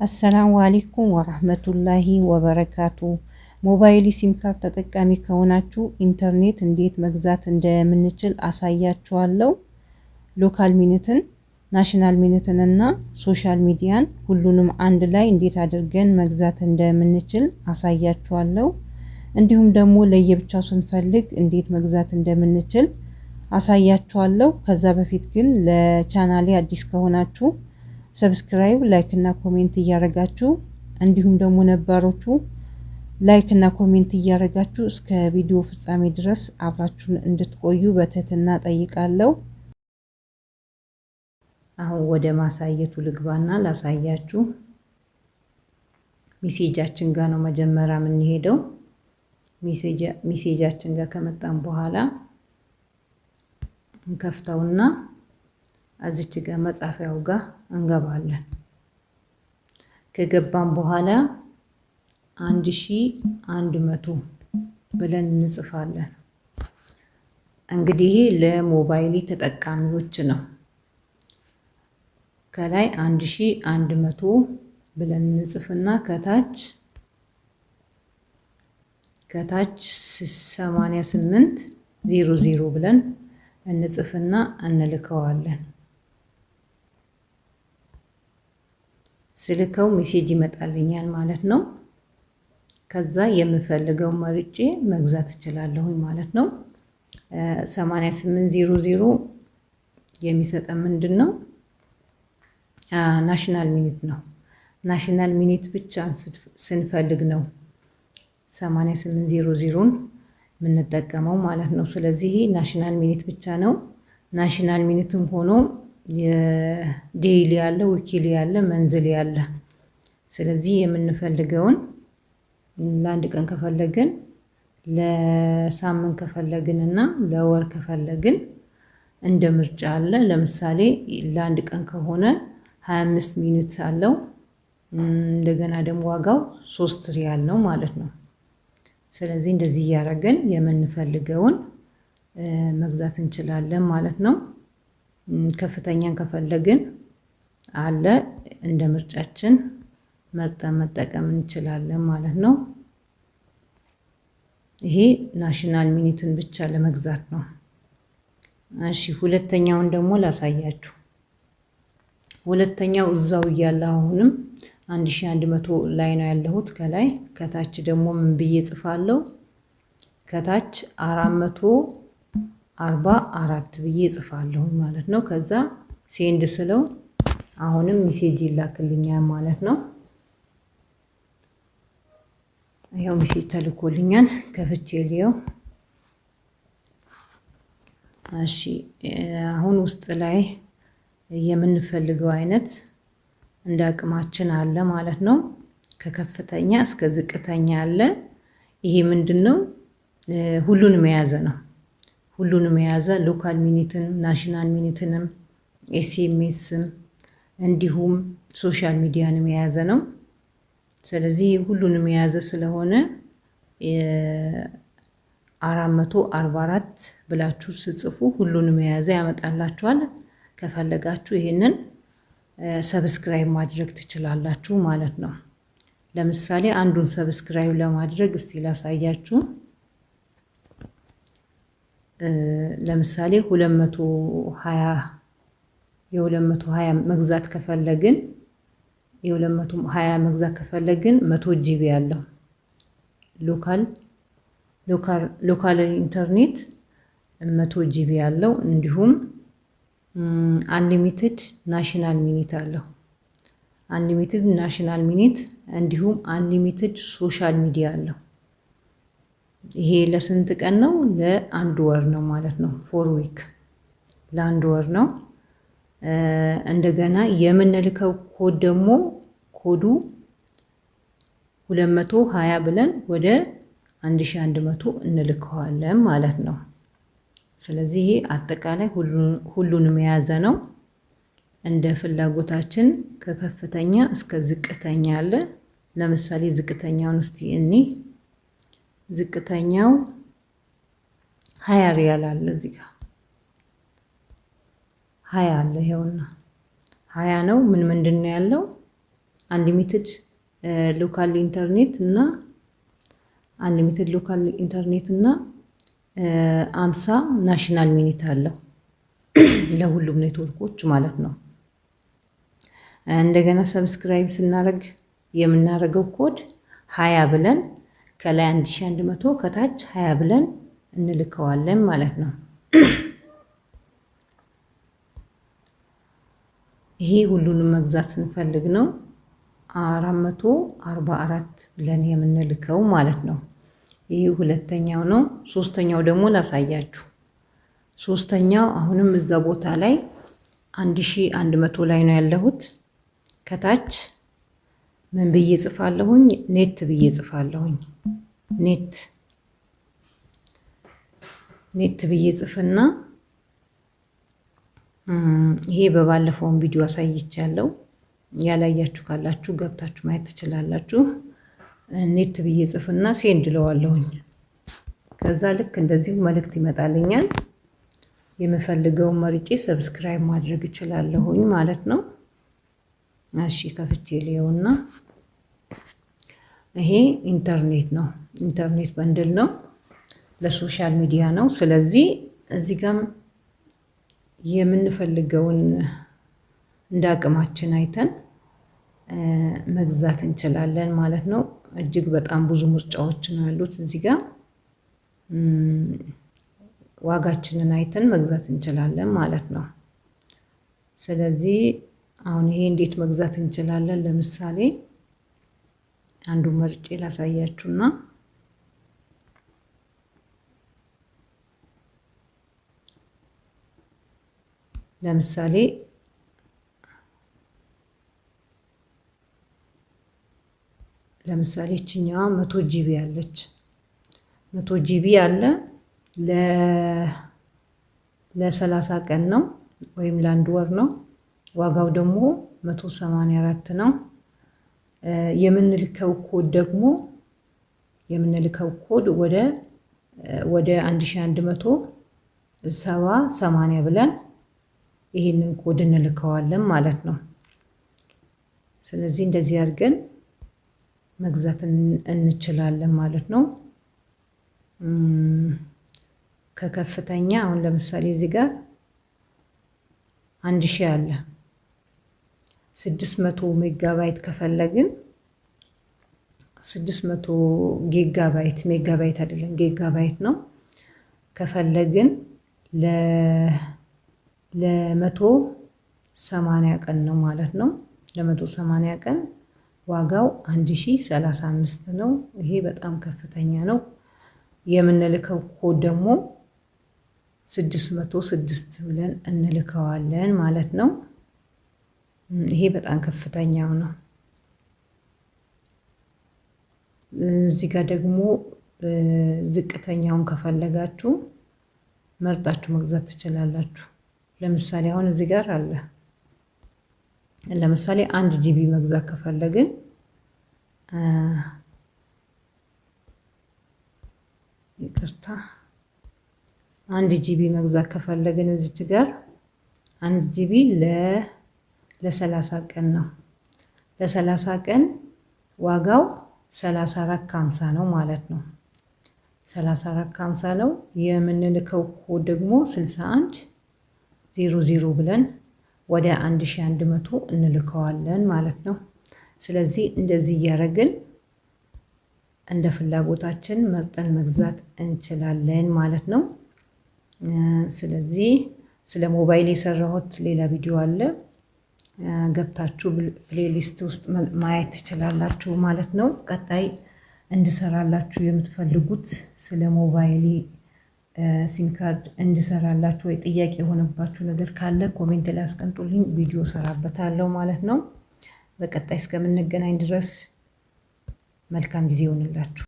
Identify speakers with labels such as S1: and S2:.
S1: አሰላሙ አለይኩም ወራህመቱላሂ ወበረካቱ። ሞባይል ሲም ካርድ ተጠቃሚ ከሆናችሁ ኢንተርኔት እንዴት መግዛት እንደምንችል አሳያችኋለሁ። ሎካል ሚኒትን፣ ናሽናል ሚኒትን እና ሶሻል ሚዲያን ሁሉንም አንድ ላይ እንዴት አድርገን መግዛት እንደምንችል አሳያችኋለሁ። እንዲሁም ደግሞ ለየብቻው ስንፈልግ እንዴት መግዛት እንደምንችል አሳያችኋለሁ። ከዛ በፊት ግን ለቻናሌ አዲስ ከሆናችሁ ሰብስክራይብ፣ ላይክ እና ኮሜንት እያረጋችሁ እንዲሁም ደግሞ ነባሮቹ ላይክ እና ኮሜንት እያረጋችሁ እስከ ቪዲዮ ፍጻሜ ድረስ አብራችሁን እንድትቆዩ በትህትና ጠይቃለሁ። አሁን ወደ ማሳየቱ ልግባና ላሳያችሁ። ሜሴጃችን ጋር ነው መጀመሪያ የምንሄደው። ሜሴጃችን ጋር ከመጣን በኋላ እንከፍተውና እዚች ጋር መጻፊያው ጋር እንገባለን። ከገባን በኋላ 1100 ብለን እንጽፋለን። እንግዲህ ለሞባይል ተጠቃሚዎች ነው። ከላይ 1100 ብለን እንጽፍና ከታች 8800 ብለን እንጽፍና እንልከዋለን። ስልከው ሜሴጅ ይመጣልኛል ማለት ነው። ከዛ የምፈልገው መርጬ መግዛት እችላለሁ ማለት ነው። 8800 የሚሰጠን ምንድነው? ናሽናል ሚኒት ነው። ናሽናል ሚኒት ብቻ ስንፈልግ ነው 8800ን የምንጠቀመው ማለት ነው። ስለዚህ ናሽናል ሚኒት ብቻ ነው። ናሽናል ሚኒትም ሆኖ የዴይሊ ያለ፣ ዊክሊ ያለ፣ መንዝል ያለ። ስለዚህ የምንፈልገውን ለአንድ ቀን ከፈለግን፣ ለሳምንት ከፈለግን እና ለወር ከፈለግን እንደ ምርጫ አለ። ለምሳሌ ለአንድ ቀን ከሆነ 25 ሚኒት አለው። እንደገና ደግሞ ዋጋው 3 ሪያል ነው ማለት ነው። ስለዚህ እንደዚህ እያደረግን የምንፈልገውን መግዛት እንችላለን ማለት ነው። ከፍተኛን ከፈለግን አለ፣ እንደ ምርጫችን መርጠን መጠቀም እንችላለን ማለት ነው። ይሄ ናሽናል ሚኒትን ብቻ ለመግዛት ነው። እሺ ሁለተኛውን ደግሞ ላሳያችሁ። ሁለተኛው እዛው እያለ አሁንም 1100 ላይ ነው ያለሁት ከላይ። ከታች ደግሞ ምን ብዬ ጽፋለሁ? ከታች 444 ብዬ ጽፋለሁ ማለት ነው። ከዛ ሴንድ ስለው አሁንም ሜሴጅ ይላክልኛል ማለት ነው። ያው ሜሴጅ ተልኮልኛል። ከፍቼ ሊየው። እሺ አሁን ውስጥ ላይ የምንፈልገው አይነት እንደ አቅማችን አለ ማለት ነው። ከከፍተኛ እስከ ዝቅተኛ አለ። ይሄ ምንድነው? ሁሉንም የያዘ ነው። ሁሉንም የያዘ ሎካል ሚኒትን፣ ናሽናል ሚኒትንም፣ ኤስኤምኤስም እንዲሁም ሶሻል ሚዲያንም የያዘ ነው። ስለዚህ ሁሉንም የያዘ ስለሆነ 444 ብላችሁ ስጽፉ ሁሉንም የያዘ ያመጣላችኋል። ከፈለጋችሁ ይሄንን ሰብስክራይብ ማድረግ ትችላላችሁ ማለት ነው። ለምሳሌ አንዱን ሰብስክራይብ ለማድረግ እስቲ ላሳያችሁ። ለምሳሌ 220 መግዛት ከፈለግን የ220 መግዛት ከፈለግን 100 ጂቢ ያለው ሎካል ኢንተርኔት 100 ጂቢ ያለው እንዲሁም አንሊሚትድ ናሽናል ሚኒት አለው። አንሊሚትድ ናሽናል ሚኒት እንዲሁም አንሊሚትድ ሶሻል ሚዲያ አለው። ይሄ ለስንት ቀን ነው? ለአንድ ወር ነው ማለት ነው። 4 ዊክ ለአንድ ወር ነው። እንደገና የምንልከው ኮድ ደግሞ ኮዱ 220 ብለን ወደ 1100 እንልከዋለን ማለት ነው። ስለዚህ ይሄ አጠቃላይ ሁሉንም የያዘ ነው። እንደ ፍላጎታችን ከከፍተኛ እስከ ዝቅተኛ አለ። ለምሳሌ ዝቅተኛውን እስቲ እኔ ዝቅተኛው 20 ሪያል አለ። እዚህ ጋር 20 አለ። ይሄውና 20 ነው። ምንድነው ያለው? አንሊሚትድ ሎካል ኢንተርኔት እና አንሊሚትድ ሎካል ኢንተርኔት እና 50 ናሽናል ሚኒት አለው ለሁሉም ኔትወርኮች ማለት ነው። እንደገና ሰብስክራይብ ስናደርግ የምናደርገው ኮድ 20 ብለን ከላይ 1100 ከታች 20 ብለን እንልከዋለን ማለት ነው። ይሄ ሁሉንም መግዛት ስንፈልግ ነው 444 ብለን የምንልከው ማለት ነው። ይሄ ሁለተኛው ነው። ሶስተኛው ደግሞ ላሳያችሁ። ሶስተኛው አሁንም እዛ ቦታ ላይ 1100 ላይ ነው ያለሁት። ከታች ምን ብዬ ጽፋለሁኝ? ኔት ብዬ ጽፋለሁኝ። ኔት ብዬ ጽፍና ይሄ በባለፈውን ቪዲዮ አሳይቻለሁ። ያላያችሁ ካላችሁ ገብታችሁ ማየት ትችላላችሁ። ኔት ብዬ ጽፍና ሴንድ ለዋለሁኝ። ከዛ ልክ እንደዚሁ መልእክት ይመጣልኛል። የምፈልገውን መርጬ ሰብስክራይብ ማድረግ እችላለሁኝ ማለት ነው። እሺ ከፍቼ ልየውና ይሄ ኢንተርኔት ነው። ኢንተርኔት በንድል ነው፣ ለሶሻል ሚዲያ ነው። ስለዚህ እዚህ ጋር የምንፈልገውን እንደ አቅማችን አይተን መግዛት እንችላለን ማለት ነው። እጅግ በጣም ብዙ ምርጫዎች ነው ያሉት እዚህ ጋር። ዋጋችንን አይተን መግዛት እንችላለን ማለት ነው። ስለዚህ አሁን ይሄ እንዴት መግዛት እንችላለን? ለምሳሌ አንዱ መርጬ ላሳያችሁና ለምሳሌ እችኛዋ 100 ጂቢ አለች። 100 ጂቢ አለ ለ30 ቀን ነው ወይም ለአንድ ወር ነው። ዋጋው ደግሞ 184 ነው። የምንልከው ኮድ ወደ 1170 ብለን ይሄንን ኮድ እንልከዋለን ማለት ነው። ስለዚህ እንደዚህ አድርገን መግዛት እንችላለን ማለት ነው። ከከፍተኛ አሁን ለምሳሌ እዚህ ጋር 1000 አለ። 600 ሜጋባይት ከፈለግን 600 ሜጋባይት አይደለም ጊጋባይት ነው ከፈለግን ለ180 ቀን ነው ማለት ነው። ለ180 ቀን ዋጋው 1035 ነው። ይሄ በጣም ከፍተኛ ነው። የምንልከው ኮድ ደግሞ 606 ብለን እንልከዋለን ማለት ነው። ይሄ በጣም ከፍተኛው ነው። እዚህ ጋር ደግሞ ዝቅተኛውን ከፈለጋችሁ መርጣችሁ መግዛት ትችላላችሁ። ለምሳሌ አሁን እዚህ ጋር አለ። ለምሳሌ 1 ጂቢ መግዛት ከፈለግን ይቅርታ 1 ጂቢ መግዛት ከፈለግን እዚች ጋር 1 ጂቢ ለ30 ቀን ነው። ለ30 ቀን ዋጋው 34.50 ነው ማለት ነው። 34.50 ነው። የምንልከው ኮድ ደግሞ 6100 ብለን ወደ 1100 እንልከዋለን ማለት ነው። ስለዚህ እንደዚህ እያደረግን እንደ ፍላጎታችን መርጠን መግዛት እንችላለን ማለት ነው። ስለዚህ ስለ ሞባይል የሰራሁት ሌላ ቪዲዮ አለ። ገብታችሁ ፕሌሊስት ውስጥ ማየት ትችላላችሁ ማለት ነው። ቀጣይ እንድሰራላችሁ የምትፈልጉት ስለ ሞባይል ሲም ካርድ እንድሰራላችሁ ወይ ጥያቄ የሆነባችሁ ነገር ካለ ኮሜንት ላይ አስቀምጡልኝ፣ ቪዲዮ ሰራበታለሁ ማለት ነው። በቀጣይ እስከምንገናኝ ድረስ መልካም ጊዜ ይሁንላችሁ።